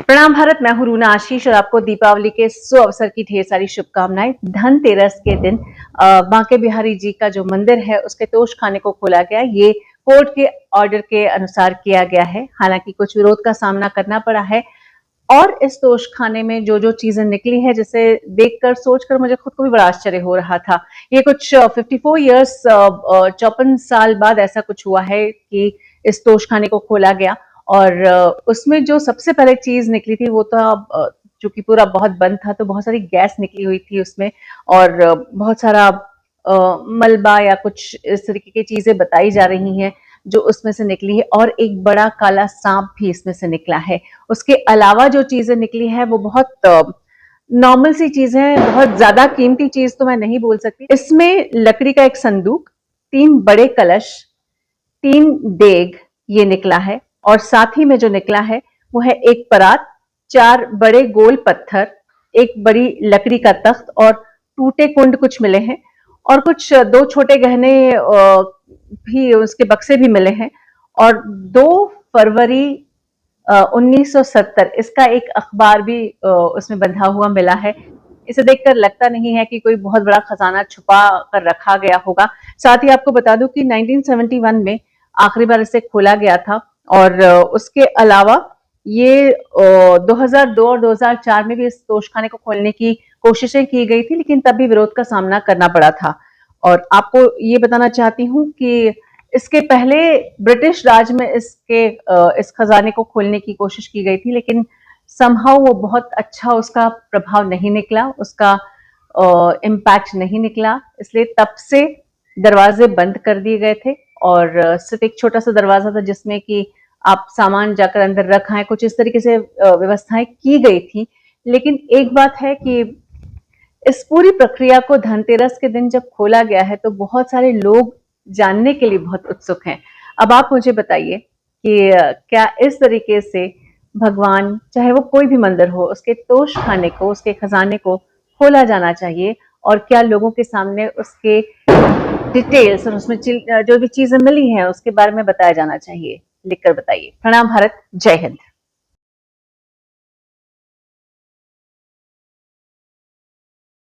प्रणाम भारत, मैं हूं रूना आशीष और आपको दीपावली के सु अवसर की ढेर सारी शुभकामनाएं। धनतेरस के दिन बांके बिहारी जी का जो मंदिर है उसके तोश खाने को खोला गया। ये कोर्ट के ऑर्डर के अनुसार किया गया है, हालांकि कुछ विरोध का सामना करना पड़ा है। और इस तोश खाने में जो जो चीजें निकली है, जिसे देखकर सोचकर मुझे खुद को भी बड़ा आश्चर्य हो रहा था। ये कुछ 54 ईयर्स 54 साल बाद ऐसा कुछ हुआ है कि इस तोश खाने को खोला गया। और उसमें जो सबसे पहले चीज निकली थी वो तो चूंकि पूरा बहुत बंद था तो बहुत सारी गैस निकली हुई थी उसमें। और बहुत सारा मलबा या कुछ इस तरीके की चीजें बताई जा रही हैं जो उसमें से निकली है। और एक बड़ा काला सांप भी इसमें से निकला है। उसके अलावा जो चीजें निकली है वो बहुत नॉर्मल सी चीजें हैं, बहुत ज्यादा कीमती चीज तो मैं नहीं बोल सकती। इसमें लकड़ी का एक संदूक, 3 बड़े कलश, 3 देग ये निकला है। और साथ ही में जो निकला है वो है एक परात, 4 बड़े गोल पत्थर, एक बड़ी लकड़ी का तख्त और टूटे कुंड कुछ मिले हैं। और कुछ 2 छोटे गहने भी, उसके बक्से भी मिले हैं। और 2 फरवरी 1970 इसका एक अखबार भी उसमें बंधा हुआ मिला है। इसे देखकर लगता नहीं है कि कोई बहुत बड़ा खजाना छुपा कर रखा गया होगा। साथ ही आपको बता दूं कि 1971 में आखिरी बार इसे खोला गया था। और उसके अलावा ये 2002 और 2004 में भी इस तोशखाने को खोलने की कोशिशें की गई थी, लेकिन तब भी विरोध का सामना करना पड़ा था। और आपको ये बताना चाहती हूँ कि इसके पहले ब्रिटिश राज में इस खजाने को खोलने की कोशिश की गई थी, लेकिन समहाउ वो बहुत अच्छा उसका प्रभाव नहीं निकला, उसका इम्पैक्ट नहीं निकला। इसलिए तब से दरवाजे बंद कर दिए गए थे और सिर्फ एक छोटा सा दरवाजा था जिसमें कि आप सामान जाकर अंदर रखाएं, कुछ इस तरीके से व्यवस्थाएं की गई थी। लेकिन एक बात है कि इस पूरी प्रक्रिया को धनतेरस के दिन जब खोला गया है तो बहुत सारे लोग जानने के लिए बहुत उत्सुक हैं। अब आप मुझे बताइए कि क्या इस तरीके से भगवान, चाहे वो कोई भी मंदिर हो, उसके तोश खाने को, उसके खजाने को खोला जाना चाहिए? और क्या लोगों के सामने उसके डिटेल्स और उसमें जो भी चीजें मिली हैं उसके बारे में बताया जाना चाहिए? लिखकर बताइए। प्रणाम भारत, जय हिंद।